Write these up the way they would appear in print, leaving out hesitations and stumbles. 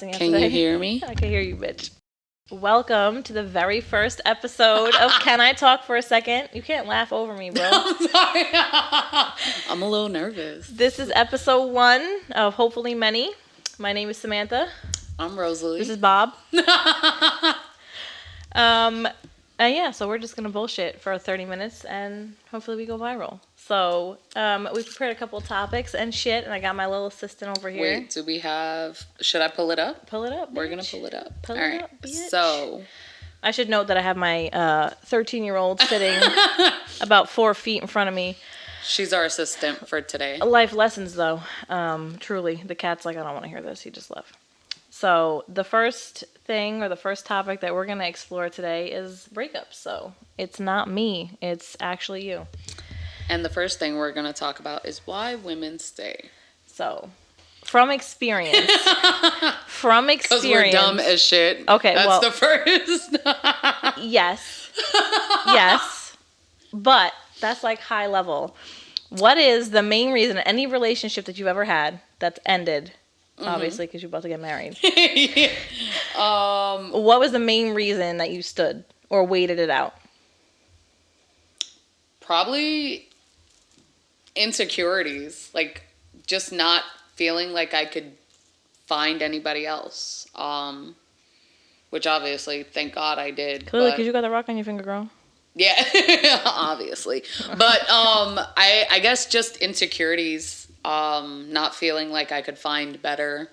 Can you hear me? I can hear you, bitch. Welcome to the very first episode of Can I Talk for a Second? You can't laugh over me, bro. I'm sorry. I'm a little nervous. This is episode 1 of hopefully many. My name is Samantha. I'm Rosalie. This is Bob. So we're just gonna bullshit for 30 minutes and hopefully we go viral. So we prepared a couple of topics and shit, and I got my little assistant over here. Wait, do we have? Should I pull it up? Pull it up. We're gonna pull it up. Pull All it right. up, bitch. So I should note that I have my 13-year-old sitting about 4 feet in front of me. She's our assistant for today. Life lessons, though. Truly, the cat's like, I don't want to hear this. He just left. So the first thing or the first topic that we're gonna explore today is breakups. So it's not me. It's actually you. And the first thing we're going to talk about is why women stay. So, from experience. Because we're dumb as shit. Okay, That's the first. Yes. Yes. But that's like high level. What is the main reason any relationship that you've ever had that's ended, obviously because you're about to get married, what was the main reason that you stood or waited it out? Probably insecurities, like just not feeling like I could find anybody else, which obviously thank God I did. Clearly, because you got the rock on your finger, girl. Yeah. Obviously, but I guess just insecurities, not feeling like I could find better.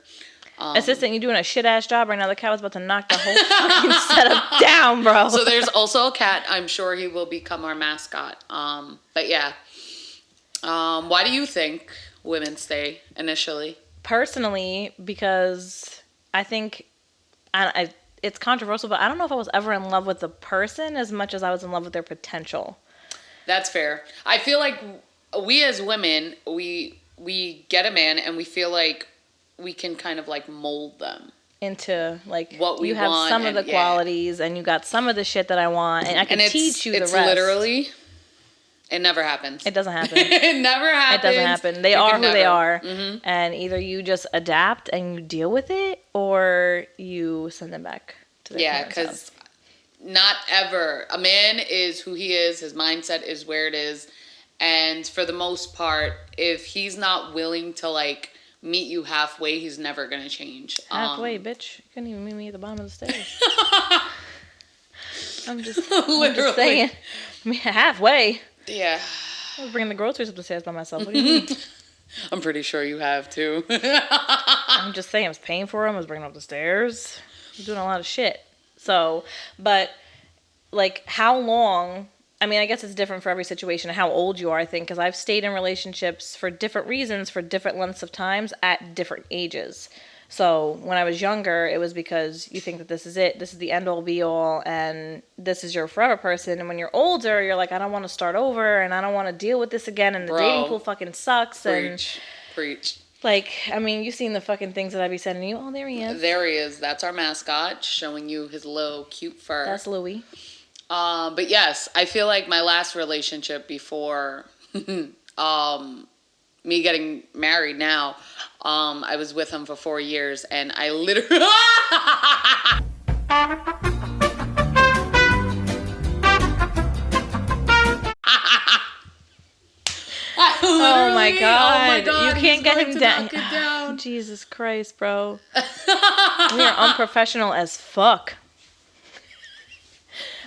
Assistant, you doing a shit ass job right now. The cat was about to knock the whole fucking setup down, bro. So there's also a cat. I'm sure he will become our mascot. But yeah. Why do you think women stay initially? Personally, because I think it's controversial, but I don't know if I was ever in love with the person as much as I was in love with their potential. That's fair. I feel like we as women, we get a man and we feel like we can kind of like mold them into like what we you have want, some of the qualities and you got some of the shit that I want, and I can teach you the rest. Literally, it never happens. It doesn't happen. It never happens. It doesn't happen. They are who they are, and either you just adapt and you deal with it, or you send them back to their parents' house. Because not ever. A man is who he is. His mindset is where it is, and for the most part, if he's not willing to like meet you halfway, he's never gonna change. Halfway, bitch. You couldn't even meet me at the bottom of the stairs. I'm just saying. I mean, halfway. Yeah. I was bringing the groceries up the stairs by myself. What do you mean? I'm pretty sure you have too. I'm just saying, I was paying for them. I was bringing them up the stairs. I was doing a lot of shit. So, but like, how long? I mean, I guess it's different for every situation and how old you are, I think, because I've stayed in relationships for different reasons, for different lengths of times at different ages. So when I was younger, it was because you think that this is it, this is the end all be all, and this is your forever person. And when you're older, you're like, I don't want to start over, and I don't want to deal with this again, and the dating pool fucking sucks. Preach. Like, I mean, you've seen the fucking things that I be sending you. Oh, there he is. There he is. That's our mascot, showing you his little cute fur. That's Louie. But yes, I feel like my last relationship before me getting married now, I was with him for 4 years, and I literally... Oh my god. You can't get him down. down. Jesus Christ, bro. We are unprofessional as fuck.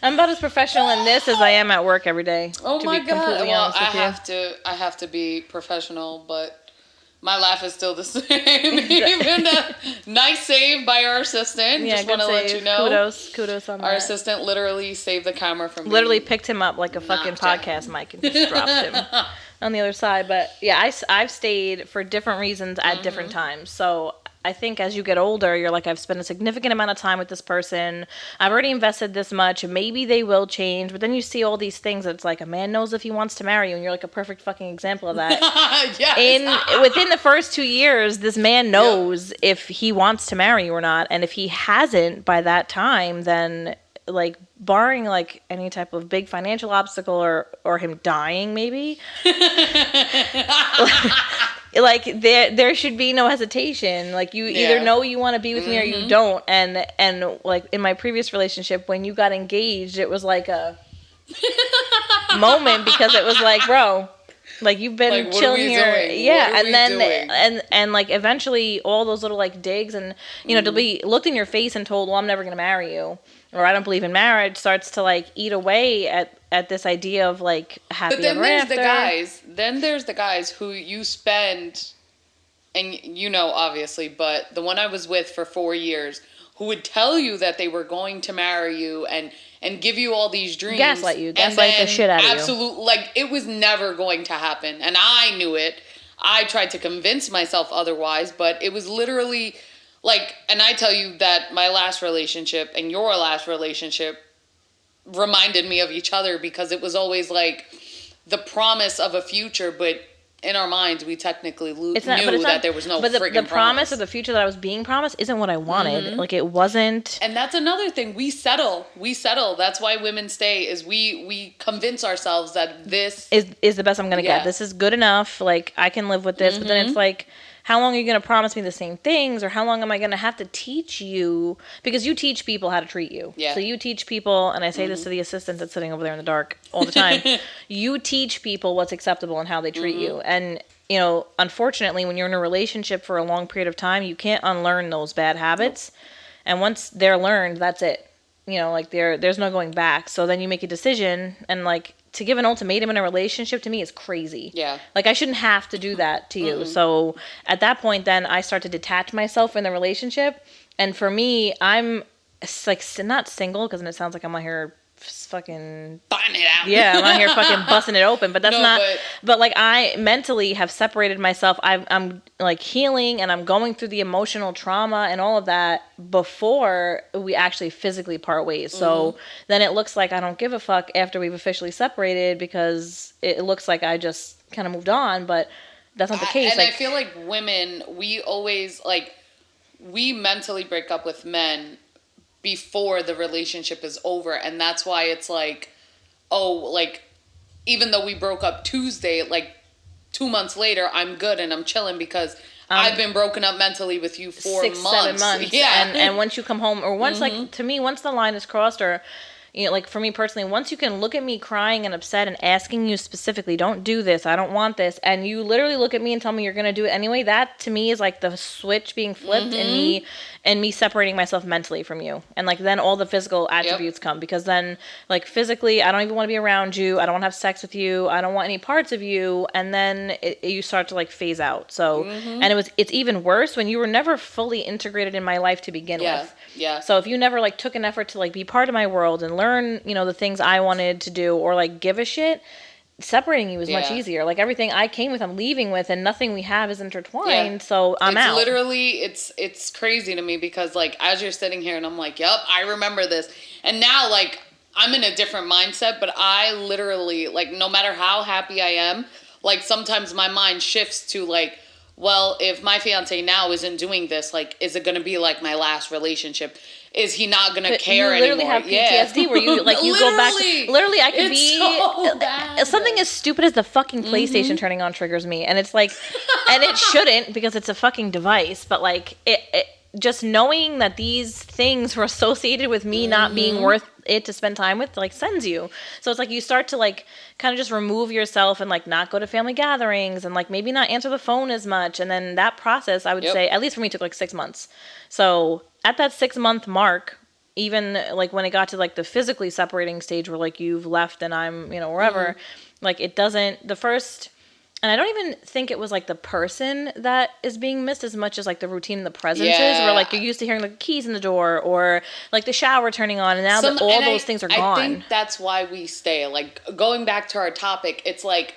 I'm about as professional in this as I am at work every day. Oh my god! Well, I have to be professional, but my laugh is still the same. Even a nice save by our assistant. Yeah, just want to let you know. Kudos on that. Our assistant literally saved the camera from me. Literally picked him up like a fucking podcast mic and just dropped him on the other side. But yeah, I've stayed for different reasons at different times. So I think as you get older, you're like, I've spent a significant amount of time with this person. I've already invested this much. Maybe they will change. But then you see all these things that's like, a man knows if he wants to marry you. And you're like a perfect fucking example of that. Yes. Within the first 2 years, this man knows if he wants to marry you or not. And if he hasn't by that time, then like barring like any type of big financial obstacle or him dying maybe Like there should be no hesitation. Like you either Yeah. know you want to be with me or you don't. And like in my previous relationship, when you got engaged, it was like a moment because it was like, bro, like you've been Like, what are chilling we here, doing? yeah. What are And we then doing? and like eventually all those little like digs and to be looked in your face and told, well, I'm never gonna marry you, or I don't believe in marriage, starts to like eat away at this idea of like happy But then ever there's after. the guys. Then there's the guys who you spend, and you know, obviously, but the one I was with for 4 years, who would tell you that they were going to marry you and give you all these dreams, Gaslight you, and gaslight the then shit out of you. absolutely, like it was never going to happen, and I knew it. I tried to convince myself otherwise, but it was literally like, and I tell you that my last relationship and your last relationship reminded me of each other because it was always like the promise of a future, but in our minds we technically knew that there was no but friggin' the promise of the future that I was being promised isn't what I wanted. Like it wasn't. And that's another thing. We settle. That's why women stay, is we convince ourselves that this Is the best I'm gonna Yeah. get. This is good enough. Like I can live with this. But then it's like, how long are you gonna promise me the same things, or how long am I gonna have to teach you? Because you teach people how to treat you. Yeah. So you teach people, and I say this to the assistant that's sitting over there in the dark all the time. You teach people what's acceptable and how they treat you. And unfortunately, when you're in a relationship for a long period of time, you can't unlearn those bad habits. And once they're learned, that's it. Like there's no going back. So then you make a decision, and like to give an ultimatum in a relationship to me is crazy. Yeah. Like I shouldn't have to do that to you. So at that point, then I start to detach myself in the relationship. And for me, I'm like not single because then it sounds like I'm out here fucking button it out. yeah, I'm out here fucking busting it open, but that's No, not. But like I mentally have separated myself. I'm like healing, and I'm going through the emotional trauma and all of that before we actually physically part ways. So then it looks like I don't give a fuck after we've officially separated because it looks like I just kind of moved on, but that's not the case. And I feel like women, we always we mentally break up with men before the relationship is over, and that's why it's like, oh, like even though we broke up Tuesday, like 2 months later I'm good and I'm chilling because I've been broken up mentally with you for 6, months. 7 months. Yeah. And once you come home, or once like to me, once the line is crossed, or like for me personally, once you can look at me crying and upset and asking you specifically, don't do this, I don't want this, and you literally look at me and tell me you're gonna do it anyway, that to me is like the switch being flipped and me separating myself mentally from you. And like then all the physical attributes come, because then like physically I don't even want to be around you, I don't want to have sex with you, I don't want any parts of you, and then you start to like phase out. So and it's even worse when you were never fully integrated in my life to begin with. Yeah. So if you never like took an effort to like be part of my world and learn, the things I wanted to do, or like give a shit, separating you is much easier. Like everything I came with, I'm leaving with, and nothing we have is intertwined. So I'm out. Literally, it's crazy to me because like as you're sitting here and I'm like, yep, I remember this, and now like I'm in a different mindset, but I literally like no matter how happy I am, like sometimes my mind shifts to like, well, if my fiance now isn't doing this, like, is it going to be like my last relationship? Is he not going to care you literally anymore? have PTSD where you like you go back. Literally, I could be so bad. something as stupid as the fucking PlayStation turning on triggers me, and it's like, and it shouldn't because it's a fucking device. But like it just knowing that these things were associated with me not being worth it to spend time with, like sends you. So it's like you start to like kind of just remove yourself and like not go to family gatherings and like maybe not answer the phone as much. And then that process, I would say, at least for me, took like 6 months. So at that 6 month mark, even like when it got to like the physically separating stage where like you've left and I'm, wherever, like it doesn't, the first, and I don't even think it was like the person that is being missed as much as like the routine and the presences where like you're used to hearing the keys in the door or like the shower turning on, and now that all those things are gone. I think that's why we stay. Like going back to our topic, it's like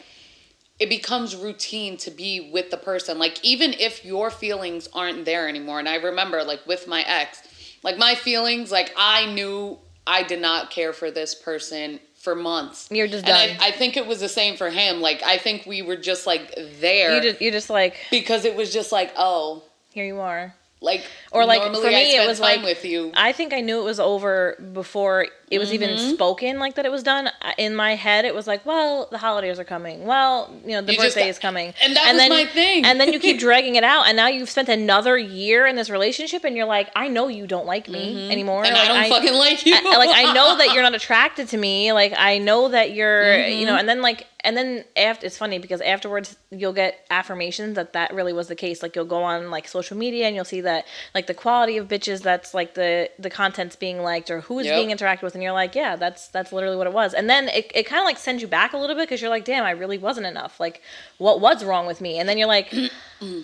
it becomes routine to be with the person. Like even if your feelings aren't there anymore. And I remember like with my ex, like my feelings, like I knew I did not care for this person for months. You're just done. And I think it was the same for him. Like, I think we were just, like, there. You just like... Because it was just like, oh. Here you are. like, or like normally for me I spend it was time like with you. I think I knew it was over before it was even spoken, like that it was done. In my head it was like, well, the holidays are coming, well, you know, the You just birthday got- is coming, and that was then my thing. and then you keep dragging it out, and now you've spent another year in this relationship and you're like, I know you don't like me anymore, and like, I don't fucking like you. like I know that you're not attracted to me, like I know that you're you know, and then after, it's funny because afterwards you'll get affirmations that really was the case. Like you'll go on like social media and you'll see that like the quality of bitches that's like the content's being liked or who's Yep. being interacted with, and you're like, yeah, that's literally what it was. And then it kind of like sends you back a little bit because you're like, damn, I really wasn't enough. Like what was wrong with me? And then you're like,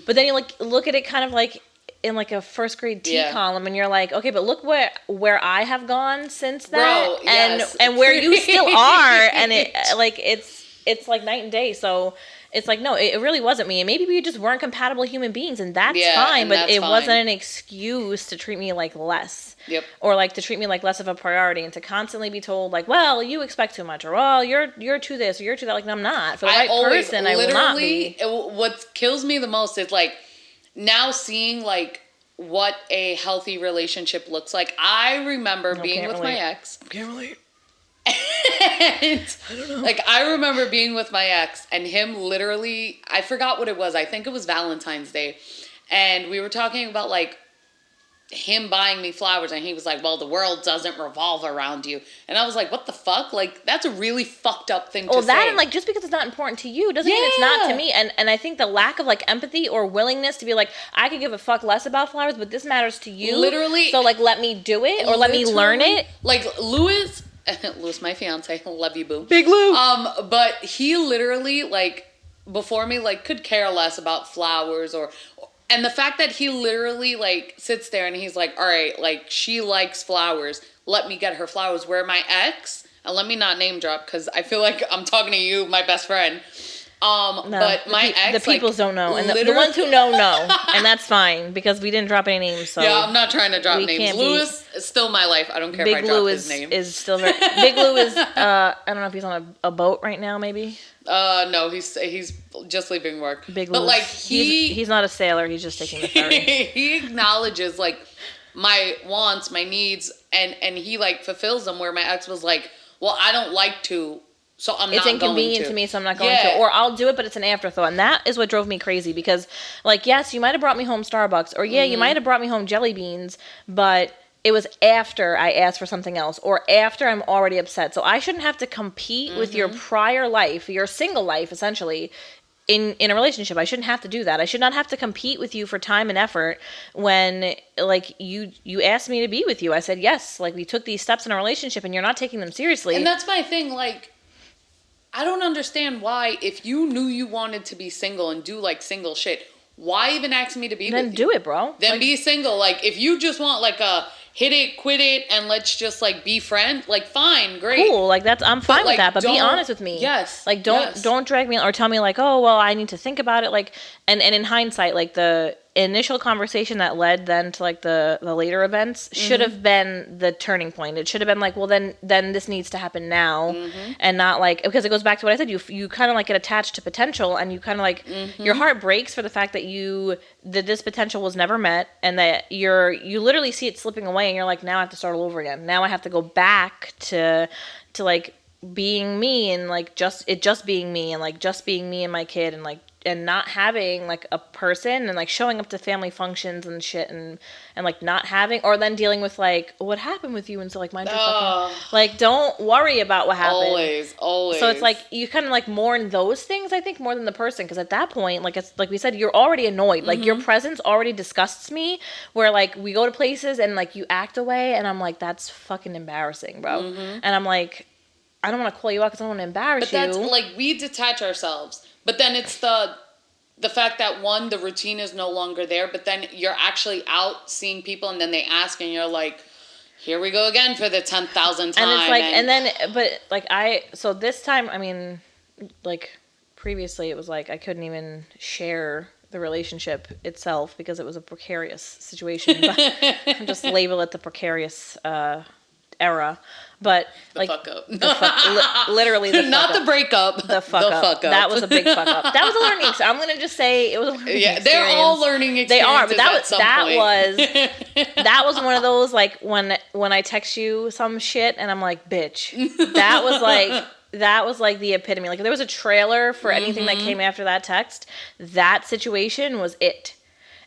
but then you like look at it kind of like in like a first grade T column, and you're like, okay, but look where I have gone since that, Bro, yes. and where you still are, and it like it's like night and day. So it's like, no, it really wasn't me, and maybe we just weren't compatible human beings, and that's fine. and But that's it fine. wasn't an excuse to treat me like less. Yep. Or like to treat me like less of a priority, and to constantly be told like, well, you expect too much, or well, you're too this or you're too that. Like, no, I'm not. For the right person, I will not be. What kills me the most is like now seeing like what a healthy relationship looks like. I remember being can't with relate. my ex. Can't relate. And, I don't know. Like I remember being with my ex and him literally, I forgot what it was. I think it was Valentine's Day. And we were talking about like him buying me flowers, and he was like, well, the world doesn't revolve around you. And I was like, what the fuck? Like that's a really fucked up thing to say. Well, that, and like just because it's not important to you doesn't mean it's not to me. And I think the lack of like empathy or willingness to be like, I could give a fuck less about flowers, but this matters to you. Literally. So like let me do it, or let me learn it. Like Louis, my fiance, love you, boo. Big Lou. But he literally like before me like could care less about flowers and the fact that he literally like sits there and he's like, all right, like she likes flowers, let me get her flowers. Where my ex, and let me not name drop because I feel like I'm talking to you, my best friend. No, But my ex, the peoples don't know, and the literally- ones who know, and that's fine because we didn't drop any names. So yeah, I'm not trying to drop we names. can't be- Louis is still my life. I don't care Big if I drop Lou his name. is still very. Big Lou is. I don't know if he's on a boat right now. Maybe. No, he's just leaving work. Big Lou. But like he's not a sailor. He's just taking the ferry. he acknowledges like my wants, my needs, and he like fulfills them. Where my ex was like, well, I don't like to, so I'm It's not inconvenient going to me, so I'm not going to. Or I'll do it, but it's an afterthought. And that is what drove me crazy because, like, yes, you might have brought me home Starbucks, or yeah, you might have brought me home jelly beans, but it was after I asked for something else, or after I'm already upset. So I shouldn't have to compete with your prior life, your single life, essentially, in a relationship. I shouldn't have to do that. I should not have to compete with you for time and effort when, like, you asked me to be with you. I said yes. Like, we took these steps in a relationship, and you're not taking them seriously. And that's my thing. Like, I don't understand why, if you knew you wanted to be single and do like single shit, why even ask me to be then with you? do it, bro. Then Like, be single. Like, if you just want like a hit it, quit it, and let's just like be friends, like fine, great. cool. Like I'm fine with like, that, but be don't- honest with me. yes, Like yes. don't drag me or tell me like, oh well, I need to think about it. Like and in hindsight, like the initial conversation that led then to like the later events should have been the turning point. It should have been like, well then this needs to happen now, and not like, because it goes back to what I said. You kind of like get attached to potential, and you kind of like your heart breaks for the fact that this potential was never met, and that you literally see it slipping away, and you're like, now I have to start all over again. Now I have to go back to like being me, and like just being me, and like just being me and my kid, and like and not having like a person, and like showing up to family functions and shit, and like not having, or then dealing with like what happened with you, and so like mind your fucking, like don't worry about what happened. Always. So it's like you kind of like mourn those things, I think, more than the person, because at that point, like it's like we said, you're already annoyed. Like your presence already disgusts me. Where like we go to places and like you act away, and I'm like, that's fucking embarrassing, bro. And I'm like, I don't want to call you out because I don't want to embarrass you. But that's like, we detach ourselves. But then it's the fact that one, the routine is no longer there, but then you're actually out seeing people, and then they ask, and you're like, here we go again for the 10,000th time. And it's like, so this time, I mean, like previously it was like I couldn't even share the relationship itself because it was a precarious situation. But I'll just label it the precarious era. But The like fuck up. literally the fuck Not up. the breakup. The fuck up. That was a big fuck up. That was a learning experience. I'm gonna just say it was a learning experience. They're all learning experiences. They are, but that that was one of those like when I text you some shit and I'm like, bitch. That was like the epitome. Like if there was a trailer for anything that came after that text, that situation was it.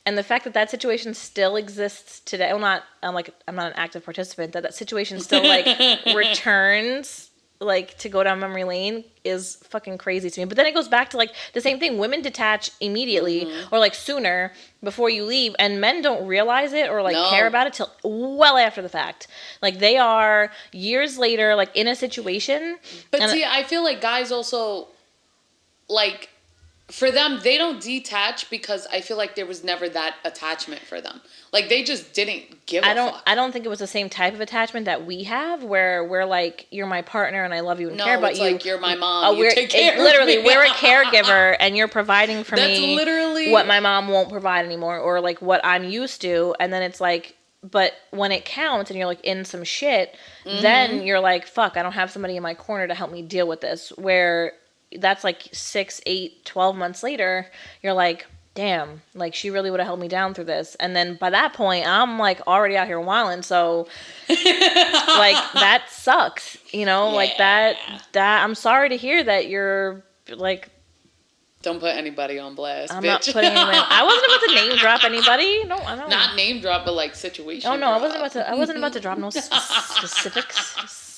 And the fact that that situation still exists today, I'm not an active participant, that situation still like returns like to go down memory lane is fucking crazy to me. But then it goes back to like the same thing. Women detach immediately or like sooner before you leave, and men don't realize it or like care about it till well after the fact. Like they are years later, like in a situation. But see, I feel like guys also like, for them, they don't detach because I feel like there was never that attachment for them. Like, they just didn't give a fuck. I don't think it was the same type of attachment that we have, where we're like, you're my partner and I love you and care about you. No, it's like, you're my mom, you take care of me. Literally, we're a caregiver and you're providing for me. That's literally what my mom won't provide anymore, or like what I'm used to. And then it's like, but when it counts and you're like in some shit, then you're like, fuck, I don't have somebody in my corner to help me deal with this. Where that's like 6, 8, 12 months later, you're like, damn, like she really would have held me down through this. And then by that point, I'm like already out here wilding. So like that sucks, you know, like that I'm sorry to hear that you're like, don't put anybody on blast. I'm bitch. not putting anyone. I wasn't about to name drop anybody. No, I don't. Not name drop, but like situation. Oh no, I wasn't about to drop no specifics.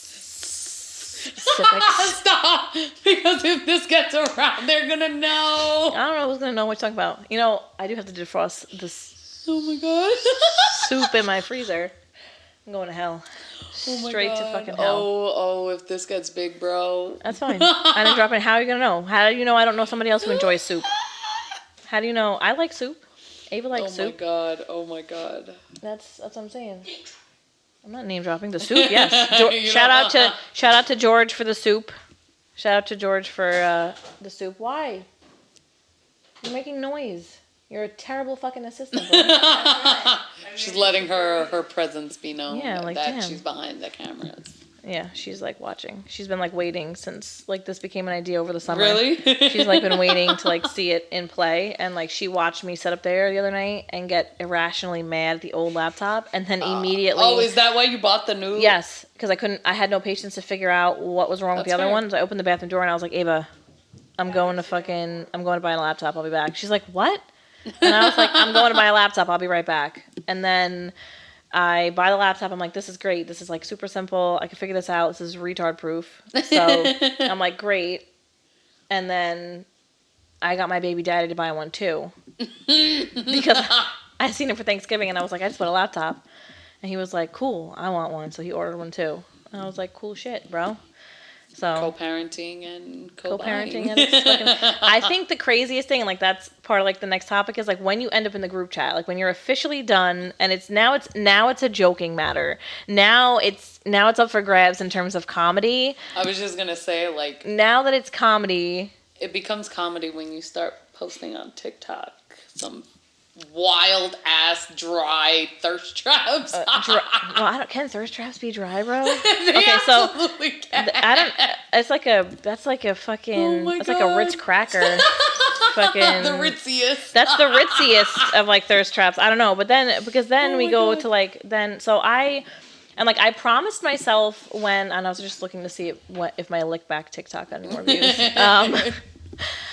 Stop, because if this gets around, they're gonna know. I don't know who's gonna know what you're talking about. You know, I do have to defrost this. Oh my god. Soup in my freezer. I'm going to hell. Oh my Straight god. to fucking hell. Oh, if this gets big, bro. That's fine. I didn't drop it. How are you gonna know? How do you know I don't know somebody else who enjoys soup? How do you know? I like soup. Ava likes soup. Oh my god. That's what I'm saying. I'm not name dropping the soup. Yes, shout out to George for the soup. Shout out to George for the soup. Why? You're making noise. You're a terrible fucking assistant. She's letting her presence be known. Yeah, like that damn. She's behind the cameras. Yeah, she's like watching. She's been like waiting since like this became an idea over the summer. Really? She's like been waiting to like see it in play, and like she watched me set up there the other night and get irrationally mad at the old laptop, and then immediately. Oh, is that why you bought the new? Yes, because I had no patience to figure out what was wrong with the other ones. I opened the bathroom door and I was like, Ava, I'm going to buy a laptop. I'll be back. She's like, what? And I was like, I'm going to buy a laptop. I'll be right back. And then I buy the laptop. I'm like, this is great. This is like super simple. I can figure this out. This is retard proof. So I'm like, great. And then I got my baby daddy to buy one too. Because I seen it for Thanksgiving and I was like, I just want a laptop. And he was like, cool, I want one. So he ordered one too. And I was like, cool shit, bro. So co-parenting and co-parenting and it's fucking, I think the craziest thing, and like that's part of like the next topic, is like when you end up in the group chat, like when you're officially done and it's now it's a joking matter. Now it's up for grabs in terms of comedy. I was just gonna say, like, now that it's comedy, it becomes comedy when you start posting on TikTok some wild ass dry thirst traps. Well, can thirst traps be dry, bro? They absolutely can. It's like a fucking. It's like a Ritz cracker. Fucking the ritziest. That's the ritziest of like thirst traps. I don't know, but then because then we go to like then so I. And like I promised myself and I was just looking to see if my lick back TikTok got any more views.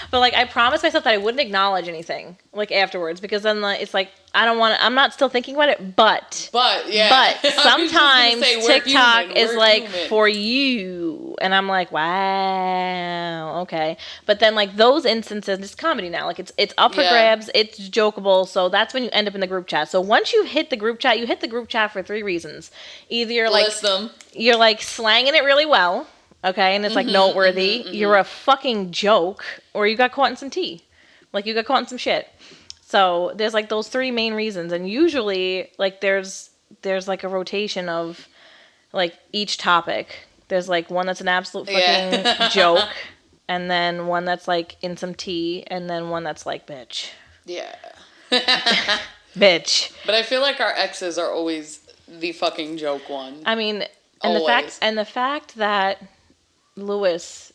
But like I promised myself that I wouldn't acknowledge anything like afterwards, because then it's like I'm not still thinking about it, but yeah. But sometimes TikTok is like human. For you, and I'm like, wow, okay. But then like those instances, it's comedy now. Like it's up for grabs, it's jokeable. So that's when you end up in the group chat. So once you hit the group chat, you hit the group chat for 3 reasons. Either you're like slanging it really well. Okay, and it's like noteworthy. You're a fucking joke, or you got caught in some tea. Like you got caught in some shit. So there's like those 3 main reasons, and usually like there's like a rotation of like each topic. There's like one that's an absolute fucking joke, and then one that's like in some tea, and then one that's like bitch. Yeah. Bitch. But I feel like our exes are always the fucking joke one. I mean, And Always. the fact that Lewis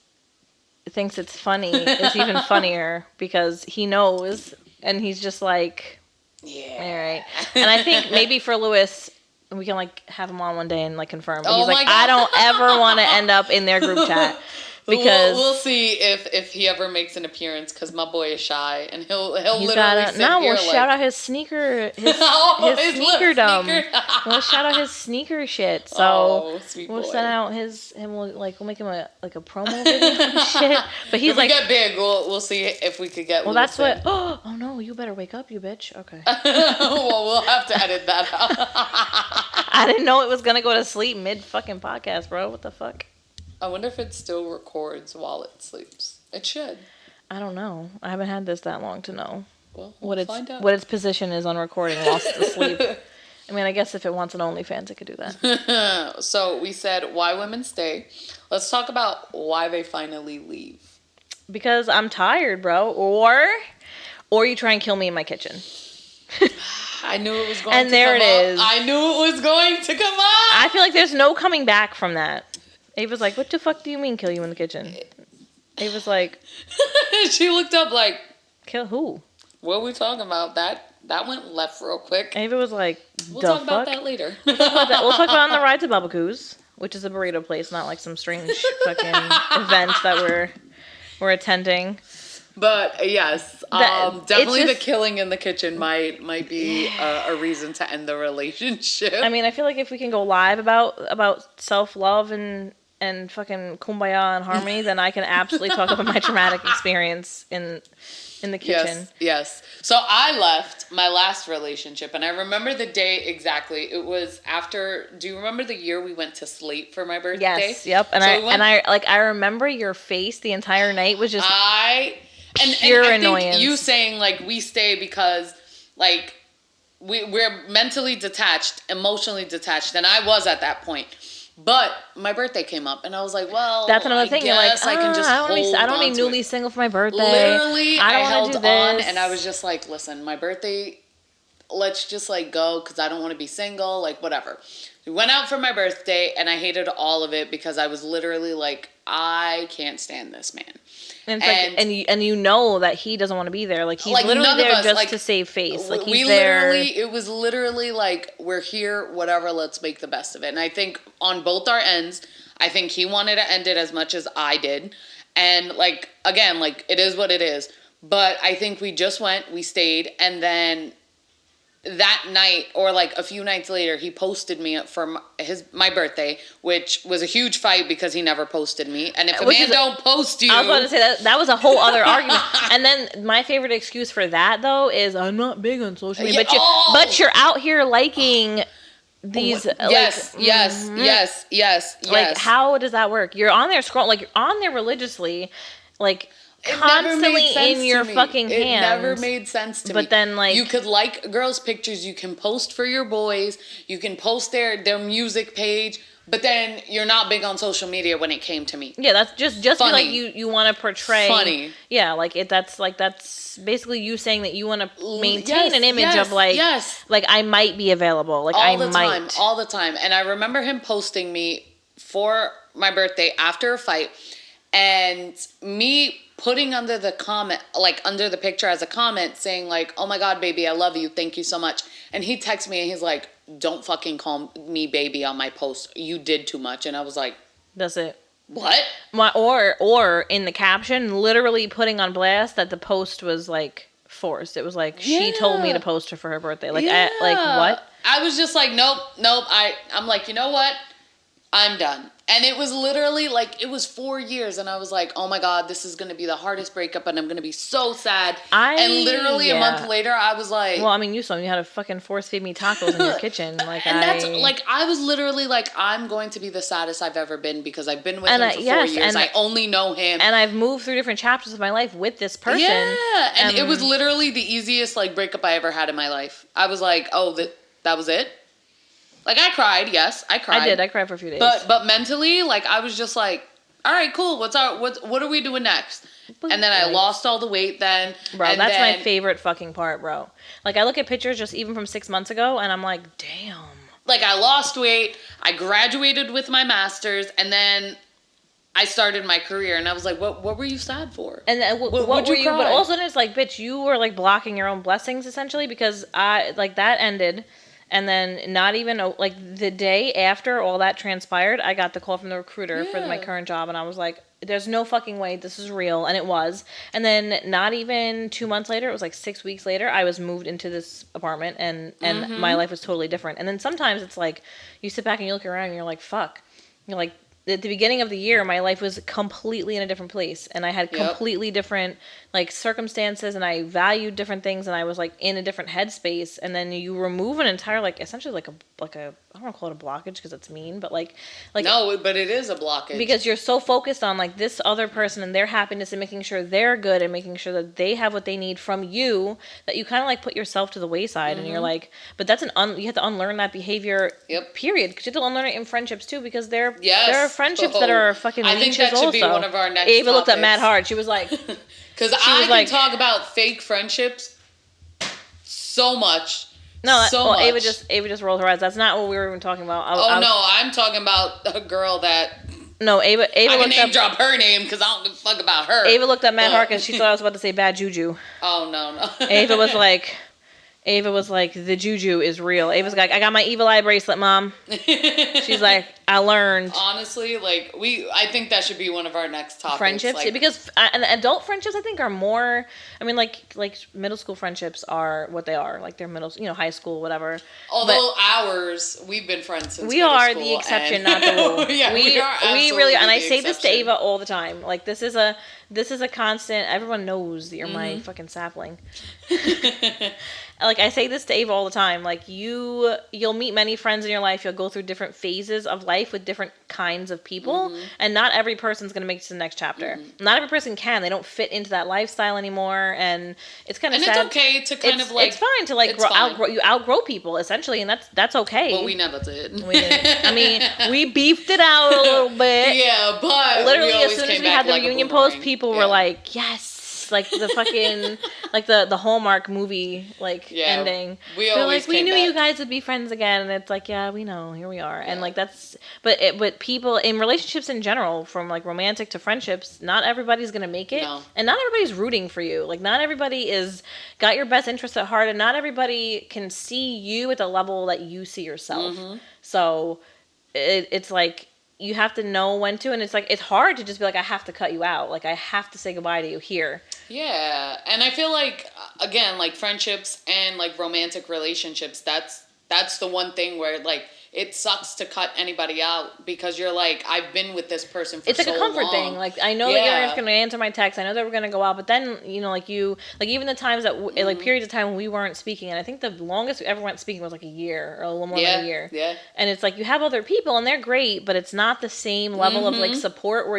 thinks it's funny is even funnier because he knows, and he's just like, yeah. all right. And I think maybe for Lewis, we can like have him on one day and like confirm. But Oh he's my like, God. I don't ever want to end up in their group chat because we'll see if he ever makes an appearance because my boy is shy and he'll he's literally got sit no. here We'll like, shout out his sneaker, his Oh, his little sneakerdom. sneaker. We'll shout out his sneaker shit. So Oh, sweet we'll boy. send out we'll make him a promo video and shit. But he's If we like, get big, we'll see if we could get. well, Lewis that's what. in. Oh no, you better wake up, you bitch. Okay. Well, we'll have to edit that out. I didn't know it was gonna go to sleep mid fucking podcast, bro. What the fuck? I wonder if it still records while it sleeps. It should. I don't know. I haven't had this that long to know Well, what we'll find out. its position is on recording whilst asleep. I mean, I guess if it wants an OnlyFans, it could do that. So we said why women stay. Let's talk about why they finally leave. Because I'm tired, bro. Or you try and kill me in my kitchen. I knew it was going And to there come it up. is. I knew it was going to come up. I feel like there's no coming back from that. Ava's like, what the fuck do you mean kill you in the kitchen? Ava's like, She looked up like, kill who? what are we talking about? That went left real quick. Ava was like, We'll the talk fuck? about that later. We'll talk about it on the ride to Babaku's, which is a burrito place, not like some strange fucking event that we're attending. But yes, That- definitely it's the just- killing in the kitchen might be a reason to end the relationship. I mean, I feel like if we can go live about self-love and fucking kumbaya and harmony, then I can absolutely talk about my traumatic experience in the kitchen. Yes. So I left my last relationship, and I remember the day exactly. It was after. Do you remember the year we went to Slate for my birthday? Yes, yep. And So I we went- I remember your face the entire night was just and pure I annoyance. think you saying like we stay because like we're mentally detached, emotionally detached, and I was at that point. But my birthday came up, and I was like, "Well, that's another thing. You're like, guess I can just I don't hold want to on be to newly it." single for my birthday. Literally, I don't wanna held do on, this. and I was just like, "Listen, my birthday, let's just like go because I don't want to be single, like whatever." We went out for my birthday, and I hated all of it because I was literally like, "I can't stand this man." And it's like, and you know that he doesn't want to be there. Like he's Like, literally none of there us, just like, to save face. Like we he's there. literally, it was literally like, we're here, whatever, let's make the best of it. And I think on both our ends, I think he wanted to end it as much as I did. And like, again, like it is what it is. But I think we just went, we stayed, and then that night or like a few nights later, he posted me for my birthday, which was a huge fight because he never posted me. And if a Which man is- don't post you, I was about to say that was a whole other argument. And then my favorite excuse for that though is I'm not big on social media, Yeah, but you're out here liking these. yes, like, yes, yes, yes, Like yes. how does that work? You're on there scrolling, like you're on there religiously, like It never constantly made sense in your to me. fucking It hands. never made sense to me. But then, like- you could like girls' pictures, you can post for your boys, you can post their music page, but then you're not big on social media when it came to me. Yeah, that's just be Funny. like you want to portray. Funny. Yeah, like that's basically you saying that you want to maintain Yes, an image yes, of like yes. like I might be available, like I All the might. time, all the time. And I remember him posting me for my birthday after a fight, and me putting under the comment, like under the picture as a comment, saying like, "Oh my God, baby, I love you. Thank you so much." And he texts me and he's like, "Don't fucking call me baby on my post. You did too much." And I was like, That's it. "What?" Or in the caption, literally putting on blast that the post was like forced. It was like she told me to post her for her birthday. Like like what? I was just like, nope. I'm like, you know what? I'm done. And it was literally like, it was 4 years. And I was like, oh my God, this is going to be the hardest breakup. And I'm going to be so sad. And literally a month later, I was like. Well, I mean, you saw me. You had to fucking force feed me tacos in your kitchen. Like, and that's like, I was literally like, I'm going to be the saddest I've ever been because I've been with him for 4 years. and I only know him. And I've moved through different chapters of my life with this person. Yeah. And it was literally the easiest like breakup I ever had in my life. I was like, oh, that was it? Like, I cried, yes, I cried. I did. I cried for a few days. But mentally, like, I was just like, all right, cool. What are we doing next? And then I lost all the weight then. Bro, and that's then, my favorite fucking part, bro. Like, I look at pictures just even from 6 months ago, and I'm like, damn. Like, I lost weight. I graduated with my master's, and then I started my career, and I was like, what were you sad for? And what were you? cry? But also, it's like, bitch, you were like blocking your own blessings essentially, because that ended, and then not even like the day after all that transpired, I got the call from the recruiter for my current job, and I was like, there's no fucking way this is real, and it was. And then not even 2 months later, it was like 6 weeks later, I was moved into this apartment, and my life was totally different. And then sometimes it's like you sit back and you look around and you're like, fuck, you're like, at the beginning of the year, my life was completely in a different place, and I had completely different like circumstances, and I valued different things, and I was like in a different headspace. And then you remove an entire like essentially like a I don't want to call it a blockage because it's mean, but like no, but it is a blockage because you're so focused on like this other person and their happiness and making sure they're good and making sure that they have what they need from you, that you kind of like put yourself to the wayside. And you're like, but that's you have to unlearn that behavior. Period. Because you have to unlearn it in friendships too, because there are friendships that are fucking leeches. I think that should also be one of our next Ava looked at topics. Matt hard. She was like, because I can talk about fake friendships so much. No, much. Ava just rolled her eyes. That's not what we were even talking about. I'm talking about a girl that. No, Ava. I can name drop her name because I don't give a fuck about her. Ava looked at Matt Harkins. She thought I was about to say bad juju. Oh no. Ava was like, the juju is real. Ava's like, I got my evil eye bracelet, Mom. She's like, I learned. Honestly, like I think that should be one of our next topics. Friendships, because and adult friendships, I think, are more. I mean, like middle school friendships are what they are. Like they're high school, whatever. Although ours, we've been friends since we are the exception, not the rule. Yeah, we are. We really, and I say this to Ava all the time. Like this is a constant. Everyone knows that you're my fucking sapling. Like I say this to Ava all the time. Like you'll meet many friends in your life. You'll go through different phases of life with different kinds of people, and not every person's gonna make it to the next chapter. Not every person can. They don't fit into that lifestyle anymore, and it's kind of sad. And it's okay to kind of like. It's fine to like outgrow people essentially, and that's okay. Well, we never did. We didn't. I mean, we beefed it out a little bit. Yeah, but literally as soon as we had the reunion post, people were like, "Yes." Like the fucking like the Hallmark movie ending. They're like, we knew you guys would be friends again, and it's like, yeah, we know, here we are. And like that's but people in relationships in general, from like romantic to friendships, not everybody's gonna make it. No. And not everybody's rooting for you. Like not everybody is got your best interest at heart, and not everybody can see you at the level that you see yourself. So it's like you have to know when to, and it's like it's hard to just be like, I have to cut you out, like I have to say goodbye to you here. Yeah, and I feel like again, like friendships and like romantic relationships, that's the one thing where like it sucks to cut anybody out, because you're like, I've been with this person for so long. It's like a comfort thing. Like, I know that you're going to answer my text. I know that we're going to go out. But then, like even the times that, like periods of time when we weren't speaking. And I think the longest we ever went speaking was like a year or a little more than a year. Yeah. And it's like, you have other people and they're great, but it's not the same level of like support where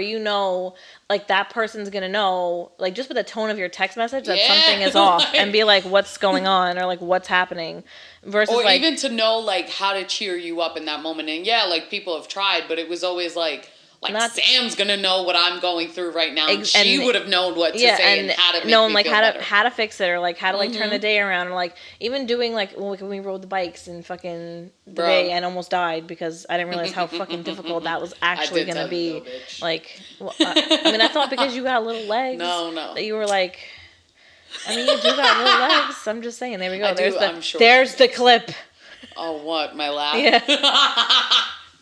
like that person's going to know, like just with the tone of your text message that something is off and be like, what's going on? Or like, what's happening? Versus or like, even to know like how to cheer you up in that moment. And like people have tried, but it was always like Sam's gonna know what I'm going through right now, and she would have known what to say and how to make me feel better. how to fix it, or like how to like turn the day around, or like even doing like when we rode the bikes and fucking the day and almost died because I didn't realize how fucking difficult that was actually gonna be. Like, I mean, I thought because you got little legs, that you were like. I mean, you do got little legs. I'm just saying. There we go. There's the clip. Oh, what? My laugh? Yeah.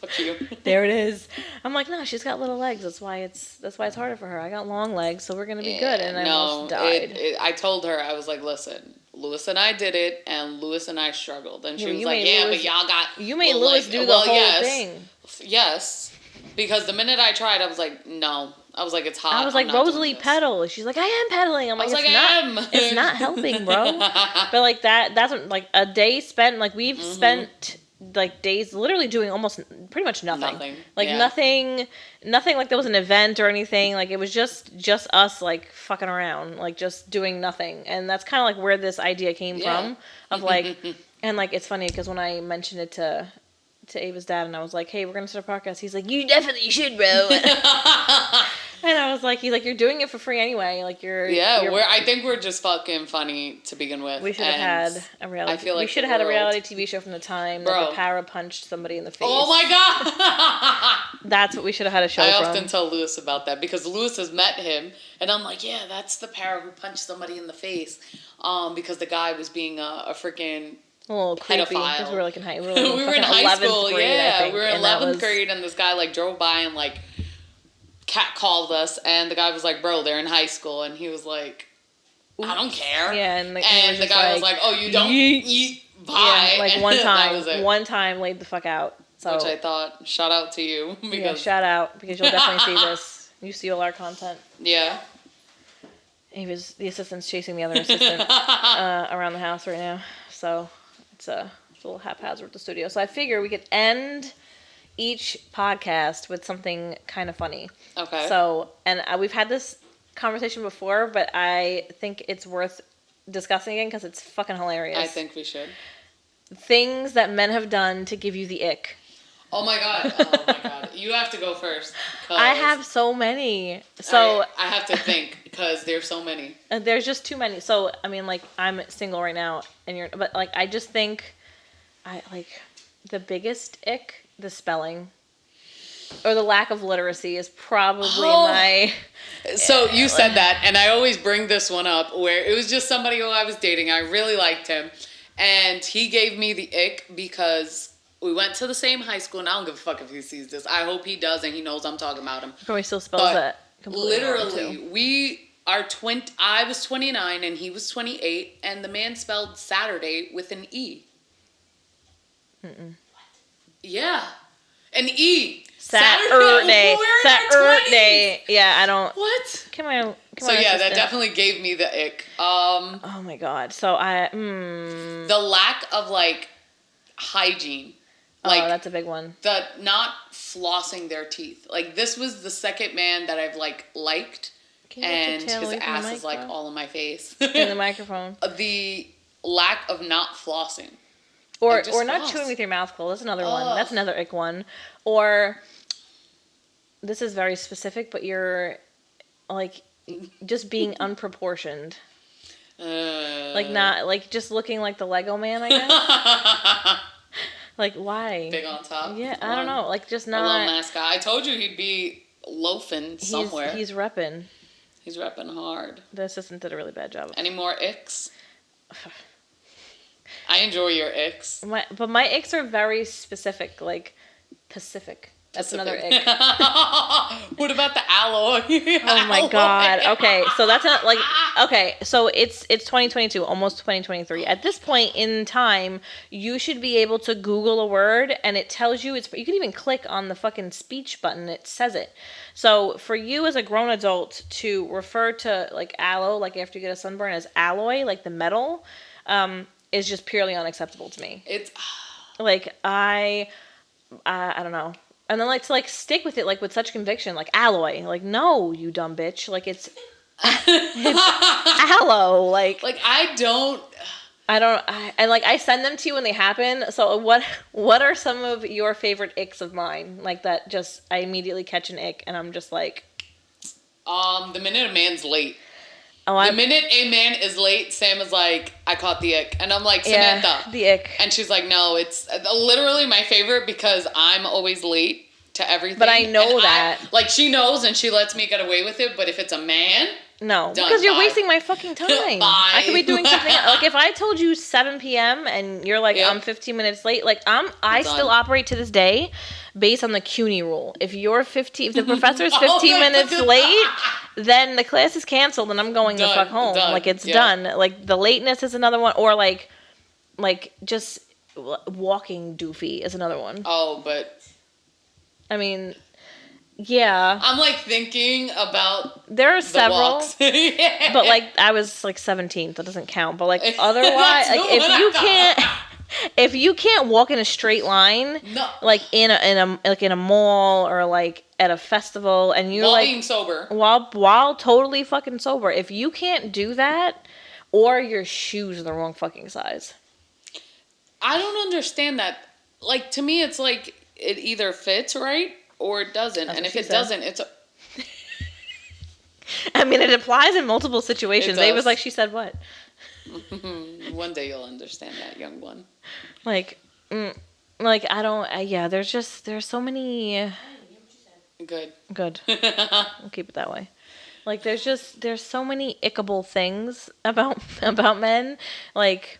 Fuck you. There it is. I'm like, no, she's got little legs. That's why it's harder for her. I got long legs, so we're gonna be good. And I almost died. I told her, I was like, listen, Lewis and I did it, and Lewis and I struggled. And she was like, but y'all got. You made Lewis do the whole thing. Yes, because the minute I tried, I was like, no. I was like, it's hot. I was like, Rosalie, pedal. She's like, I am pedaling. I'm like, it's not helping, bro. But like that's what, like a day spent, like we've spent like days literally doing almost pretty much nothing. Like nothing like there was an event or anything. Like it was just us like fucking around, like just doing nothing. And that's kind of like where this idea came from of like, and like it's funny because when I mentioned it to And I was like, he's like, you're doing it for free anyway. Like you're I think we're just fucking funny to begin with. We should have had a reality. I feel like we should have had a reality TV show from the time that the para punched somebody in the face. Oh my god! That's what we should have had a show I from. often tell Lewis about that because Lewis has met him, and I'm like, yeah, that's the para who punched somebody in the face, because the guy was being a freaking a little creepy pedophile. We were like in high. We were in high school. Grade, yeah, I think, we were in 11th grade, and this guy like drove by and like catcalled us, and the guy was like, "Bro, they're in high school," and he was like, "I don't care." Yeah, and the guy was like, "Oh, you don't eat." Bye. Yeah, like one time laid the fuck out. So, which I thought, shout out to you. Because, yeah, shout out because you'll definitely see this. You see all our content. Yeah. The assistant's chasing the other assistant around the house right now. So it's a little haphazard with the studio. So I figure we could end each podcast with something kind of funny. Okay. So, and we've had this conversation before, but I think it's worth discussing again because it's fucking hilarious. I think we should. Things that men have done to give you the ick. Oh my god. You have to go first. I have so many. So I have to think because there's so many. There's just too many. So, I mean, like, I'm single right now, but like, I just think, the biggest ick, the spelling, or the lack of literacy is probably my... So you said that, and I always bring this one up, where it was just somebody who I was dating. I really liked him, and he gave me the ick because we went to the same high school, and I don't give a fuck if he sees this. I hope he does, and he knows I'm talking about him. Probably still spells that completely literally, I was 29, and he was 28, and the man spelled Saturday with an E. Mm-mm. Yeah. An E. Saturday. Saturday. Yeah, I don't. What? Come on. So yeah, that definitely gave me the ick. Oh my god. So the lack of like hygiene. Like, oh, that's a big one. The not flossing their teeth. Like this was the second man that I've liked, and his ass is like all in my face. In the microphone. The lack of not flossing. Or not chewing with your mouth closed. That's another one. That's another ick one. Or this is very specific, but you're like just being unproportioned. Like not like just looking like the Lego man, I guess. Like why? Big on top. Yeah, I don't know. Like just not. A little mascot. I told you he'd be loafing somewhere. He's repping. He's repping hard. The assistant did a really bad job. Any more icks? I enjoy your icks. But my icks are very specific, like Pacific. That's another ick. What about the alloy? Oh my god. Okay, so that's not like okay. So it's 2022, almost 2023. At this point in time, you should be able to Google a word and it tells you. You can even click on the fucking speech button. It says it. So for you as a grown adult to refer to like aloe, like after you get a sunburn, as alloy, like the metal, is just purely unacceptable to me. It's like I don't know. And then to stick with it with such conviction, like alloy. Like no, you dumb bitch. Like it's aloe. Like I don't. I send them to you when they happen. So what are some of your favorite icks of mine? Like that just I immediately catch an ick and I'm just like the minute a man's late. Oh, the minute a man is late, Sam is like, I caught the ick. And I'm like, Samantha. Yeah, the ick. And she's like, no, it's literally my favorite because I'm always late to everything. But I know that. She knows and she lets me get away with it. But if it's a man, no. done, because you're bye. Wasting my fucking time. Bye. I could be doing something. Like if I told you 7 p.m. and you're like, yep. I'm 15 minutes late. Like I still operate to this day based on the CUNY rule. If the professor's 15 minutes late, then the class is canceled and I'm going the fuck home. Done. Like it's done. Like the lateness is another one, or like just walking doofy is another one. Oh, but I mean, yeah. I'm thinking about there are several, yeah. But I was 17th. That doesn't count. But otherwise, if you can't walk in a straight line, no. In a mall or at a festival, and you're while being sober, while totally fucking sober, if you can't do that, or your shoes are the wrong fucking size, I don't understand that. To me, it's it either fits right or it doesn't, and if it doesn't, it's I mean, it applies in multiple situations. It Ava was does. like, she said what? One day you'll understand that, young one. Like, like I don't. Yeah, there's so many. Good. Good. I'll keep it that way. Like, there's so many ickable things about men. Like,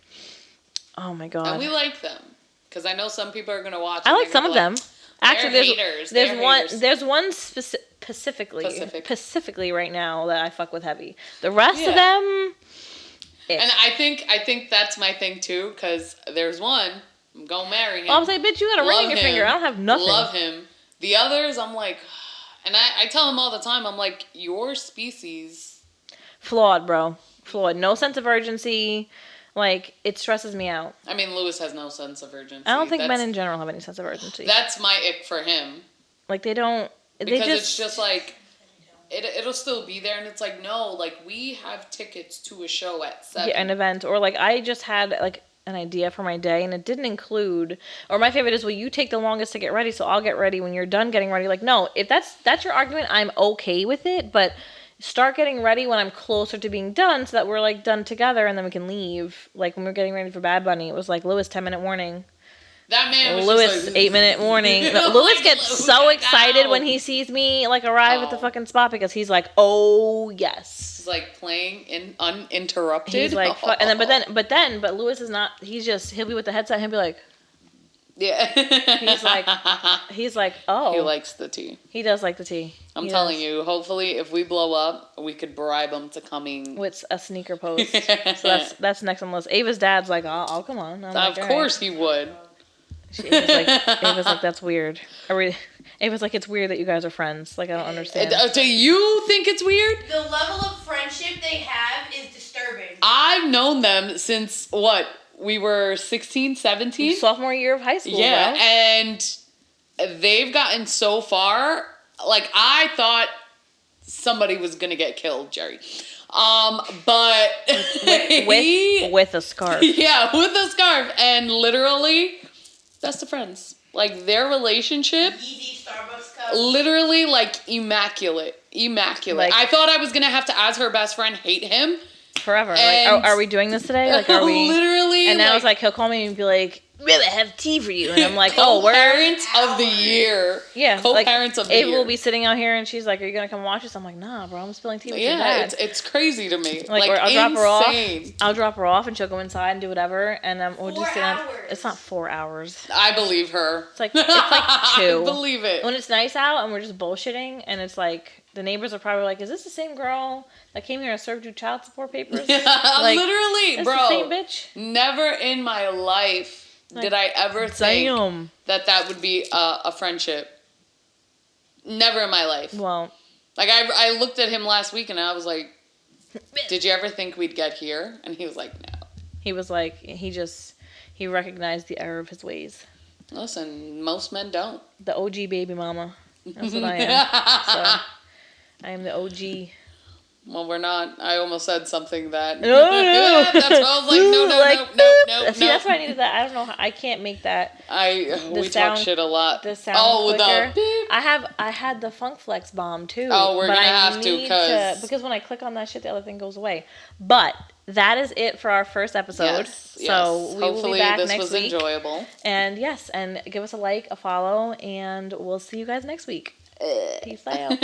oh my god. And we like them. Because I know some people are going to watch. I and like they're some gonna of be them. Actually, they're haters. They're haters. There's one specifically right now that I fuck with heavy. The rest of them, ick. And I think that's my thing too, because there's one, I'm gonna marry him. Well, I'm saying, bitch, you got a ring in your finger. I don't have nothing. Love him. The others, I'm like, and I tell him all the time, I'm like, your species. Flawed, bro. Flawed. No sense of urgency. Like, it stresses me out. I mean, Lewis has no sense of urgency. I don't think men in general have any sense of urgency. That's my ick for him. Like, they don't. Because it's just like, it'll still be there, and it's like, no, like, we have tickets to a show at 7. Yeah, an event. Or, like, I just had, like, an idea for my day, and it didn't include, or my favorite is, well, you take the longest to get ready, so I'll get ready when you're done getting ready. Like, no, if that's your argument, I'm okay with it, but start getting ready when I'm closer to being done, so that we're, like, done together, and then we can leave. Like, when we were getting ready for Bad Bunny, it was like, Lewis, 10-minute warning. That man was Lewis, just like, 8-minute warning. No, Lewis gets so excited when he sees me, like, arrive at the fucking spot, because he's like, oh, yes. He's like playing uninterrupted. He's like, and then, but Lewis is not, he'll be with the headset, and he'll be like, yeah. he's like, oh. He likes the tea. He does like the tea. I'm telling you, hopefully if we blow up, we could bribe him to coming. With a sneaker post. So that's next on the list. Ava's dad's like, oh come on. Of course he would. Ava's like, that's weird. Ava's like, it's weird that you guys are friends. Like, I don't understand. Do you think it's weird? The level of friendship they have is disturbing. I've known them since, what, we were 16, 17? Sophomore year of high school, Yeah, bro. and they've gotten so far. Like, I thought somebody was going to get killed, Jerry. But... with a scarf. Yeah, with a scarf. And literally, best of friends. Like, their relationship... Yeezy Starbucks cup. Literally, like, immaculate. Immaculate. Like, I thought I was going to have to, as her best friend, hate him. Forever. And like, are we doing this today? Like, are we? Literally. And now it's like, he'll call me and be like, really, I have tea for you. And I'm like, oh, Co-parents of the year. Yeah. Co-parents of the year. Ava will be sitting out here and she's like, are you going to come watch us? I'm like, nah, bro, I'm spilling tea with your dad. It's crazy to me. Like, Like, I'll drop her off. insane. I'll drop her off and she'll go inside and do whatever. And we'll just sit on. hours. It's not 4 hours. I believe her. It's like 2. I believe it. When it's nice out and we're just bullshitting and it's like, the neighbors are probably like, is this the same girl that came here and served you child support papers? Like, literally, that's bro. the same bitch. Never in my life did I ever think Damn. that would be a friendship. Never in my life. Well, Like, I looked at him last week and I was like, did you ever think we'd get here? And he was like, no. he was like, he recognized the error of his ways. Listen, most men don't. The OG baby mama. That's what I am. So, I am the OG. Well, we're not. I almost said something that. No, no. That's why I was like, no. See, that's why I needed that. I don't know. I can't make that. We sound- talk shit a lot. The sound the quicker. beep. I had the Funk Flex bomb too. Oh, we're but gonna I have to, need 'cause- because when I click on that shit, the other thing goes away. But that is it for our first episode. Yes, So we will hopefully be back this next was week. enjoyable. And yes, and give us a like, a follow, and we'll see you guys next week. Peace out.